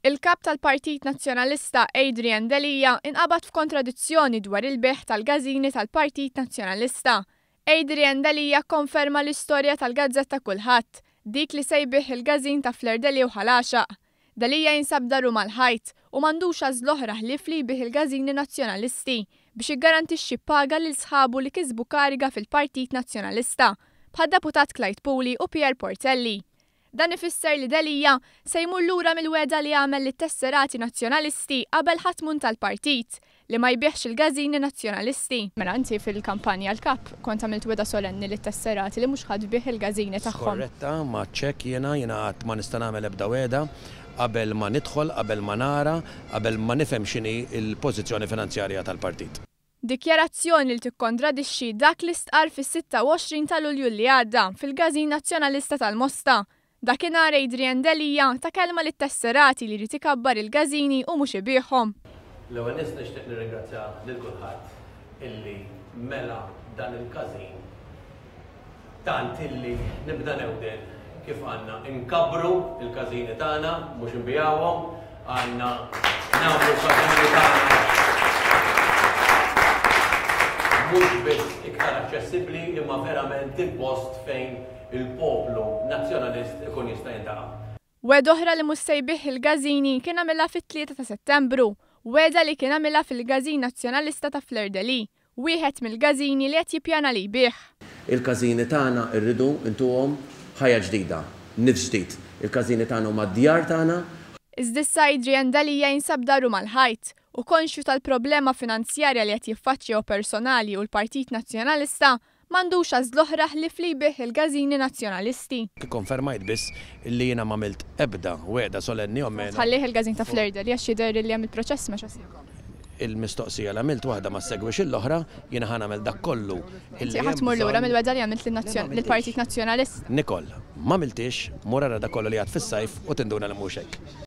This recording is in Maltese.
Il-Kap tal-Partit Nazzjonalista Adrian Delia inqabad f'kontradizzjoni dwar il-bejħ tal-każini tal-Partit Nazzjonalista. Adrian Delia konferma l-istorja tal-gazzetta kulħadd, dik li sejbih il-każin ta' Flerdeli u ħalaxaq. Delia jinsab daru mal-ħajt u m'għandux għażla oħra ħlief li jbieħ il-każini nazzjonalisti biex jiggarantixxi paga lil sħabu li kisbu kariga fil-Partit Nazzjonalista bħad deputat Klajt Puli u Pier Portelli. Dan ifisser li Delia se jmur lura mill-weda li għamel lit-tesserati nazzjonalisti qabel ħatmun tal-partit li ma jbieħx il-każini nazzjonalisti. Mela inti fil-kampanja l-Kap kont għamilt weda solenni lit-tesserati li mhux ħadbih il-każini tagħhom. Korretta, ma ċekk jiena qatt ma nista' nagħmel ebda weda qabel ma nidħol, qabel ma nara, qabel ma nifhem x'inhi l-pożizzjoni finanzjarja tal-partit. Dikjarazzjoni li tikkontradixxi dak li stqar fis-26 ta' Lulju li għadda fil-Każin Nazzjonalista tal-Mosta. Dakinhar Adrian Delia ta' kelma lit-tesserati li jrid ikabbar il-każini u mhux ibihom. L-ewwel nixtieq nirringrazzja lil kulħadd illi mela dan il-każin tant illi nibda newden kif għandna inkabru il-każini tagħna mhux inbijawhom, għandna nagħmlu l-każini tagħna mhux biss iktar aċċessibbli imma verament il-post fejn il-poplu nazzjonalist ikun jista' jintaqa'. Weda oħra li mhux se jbieħ il-każini kien għamilha fit-3 ta' Settembru, weda li kien għamilha fil-Każin Nazzjonalista ta' Flerdeli, wieħed mill-każini li qed jippjana li jbieħ. Il-każini tagħna rridu intuhom ħajja ġdida, nifs ġdid. Il-każini tagħna huma d-djar tagħna. Iżda issa Adrian Delia jinsab daru mal-ħajt u konxju tal-problema finanzjarja li qed jiffaċċjaw personali u l-Partit Nazzjonalista m'għandux għażla oħra ħlief li jbieħ il-każini nazzjonalisti. Konfermajt biss illi jiena m'għamilt ebda weda solenni ommena. Ħallih il-każin ta' Flerdeli għax jidher li hemm il-proċess ma xasir. Il-mistoqsija li għamilt waħda ma segwix il-oħra, jiena ħanamel dak kollu. Inti ħadd tmur lura mill-weda li għamilt lill-Partit Nazzjonalista. Nikol, m'għamiltix, mur ara dak kollu li għad fis-sajf u tinduna li mhux hekk.